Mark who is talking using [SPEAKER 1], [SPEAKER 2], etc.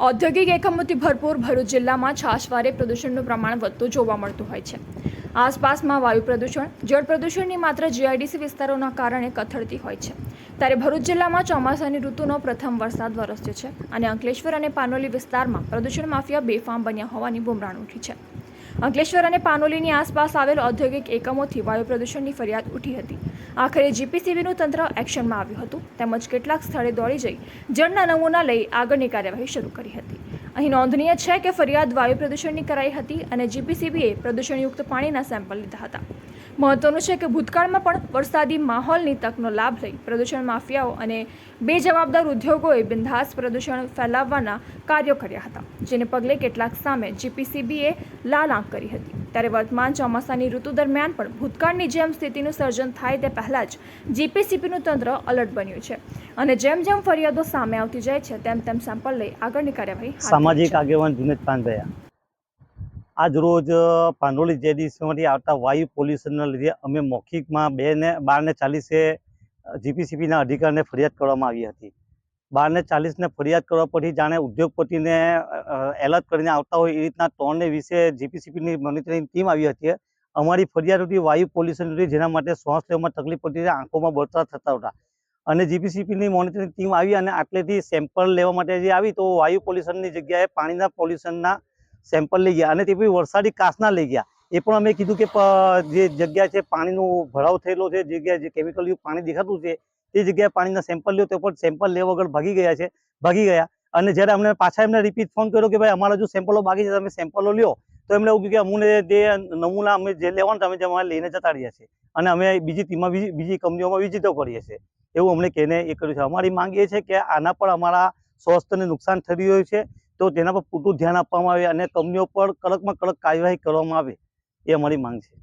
[SPEAKER 1] ઔદ્યોગિક એકમોથી ભરપૂર ભરૂચ જિલ્લામાં છાશવારે પ્રદૂષણનું પ્રમાણ વધતું જોવા મળતું હોય છે। આસપાસમાં વાયુ પ્રદૂષણ, જળ પ્રદૂષણની માત્રા જીઆઈડીસી વિસ્તારોના કારણે કથળતી હોય છે। ત્યારે ભરૂચ જિલ્લામાં ચોમાસાની ઋતુનો પ્રથમ વરસાદ વરસ્યો છે અને અંકલેશ્વર અને પાનોલી વિસ્તારમાં પ્રદૂષણ માફિયા બેફામ બન્યા હોવાની બુમરાણ ઉઠી છે। અંકલેશ્વર અને પાનોલીની આસપાસ આવેલ ઔદ્યોગિક એકમોથી વાયુ પ્રદૂષણની ફરિયાદ ઉઠી હતી। આખરે જીપીસીબીનું તંત્ર એક્શનમાં આવ્યું હતું તેમજ કેટલાક સ્થળે દોડી જઈ જળના નમૂના લઈ આગળની કાર્યવાહી શરૂ કરી હતી। અહીં નોંધનીય છે કે ફરિયાદ વાયુ પ્રદૂષણની કરાઈ હતી અને જીપીસીબીએ પ્રદૂષણયુક્ત પાણીના સેમ્પલ લીધા હતા। મહત્વનું છે કે ભૂતકાળમાં પણ વરસાદી માહોલની તકનો લાભ લઈ પ્રદૂષણ માફિયાઓ અને બેજવાબદાર ઉદ્યોગોએ બિનધાસ્ત પ્રદૂષણ ફેલાવવાના કાર્યો કર્યા હતા, જેને પગલે કેટલાક સામે જીપીસીબીએ લાલ આંખ કરી હતી। ત્યારે વર્તમાન ચોમાસાની ઋતુ દરમિયાન પણ ભૂતકાળની જેમ સ્થિતિનું સર્જન થાય તે પહેલાં જ જીપીસીબીનું તંત્ર અલર્ટ બન્યું છે અને જેમ જેમ ફરિયાદો સામે આવતી જાય છે તેમ સેમ્પલ લઈ આગળની કાર્યવાહી
[SPEAKER 2] સામાજિક આગેવાન જુનેદ પાંદયા આજ રોજ પાંડોલી જેડીસીમાંથી આવતા વાયુ પોલ્યુશનના લીધે અમે મૌખિકમાં 12:40 જીપીસીબીના અધિકારીને ફરિયાદ કરવામાં આવી હતી। 12:40 ફરિયાદ કરવા પછી જાણે ઉદ્યોગપતિને એલર્ટ કરીને આવતા હોય એ રીતના 3:20 જીપીસીબીની મોનિટરિંગ ટીમ આવી હતી। અમારી ફરિયાદ હતી વાયુ પોલ્યુશન હતી, જેના માટે શ્વાસ લેવામાં તકલીફ પડતી હતી, આંખોમાં બળતરા થતા હતા અને જીપીસીબીની મોનિટરિંગ ટીમ આવી અને આટલેથી સેમ્પલ લેવા માટે જે આવી તો વાયુ પોલ્યુશનની જગ્યાએ પાણીના પોલ્યુશનના સેમ્પલ લઈ ગયા અને તે પછી વરસાદી કાચના લઈ ગયા। એ પણ અમે કીધું કે જે જગ્યા છે પાણીનો ભરાવ થયેલો છે, જગ્યાએ જે કેમિકલયુક્ત પાણી દેખાતું છે તે જગ્યાએ પાણીના સેમ્પલ લ્યો તો પણ સેમ્પલ લેવા વગર ભાગી ગયા અને જ્યારે અમને પાછા એમને રિપીટ ફોન કર્યો કે ભાઈ અમારા જો સેમ્પલો બાકી છે તમે સેમ્પલો લ્યો, તો એમને એવું કહ્યું કે અમને જે નમૂના અમે જે લેવાનું અમે અમારે લઈને જતા રહ્યા છે અને અમે બીજી ટીમમાં બીજી કંપનીઓમાં વિઝિટો કરીએ છીએ એવું અમને કહીને એ કર્યું છે। અમારી માંગ એ છે કે આના પર અમારા સ્વાસ્થ્યને નુકસાન થઈ રહ્યું છે તો તેના પર પૂરતું ધ્યાન આપવામાં આવે અને કંપનીઓ પર કડકમાં કડક કાર્યવાહી કરવામાં આવે એ અમારી માંગ છે।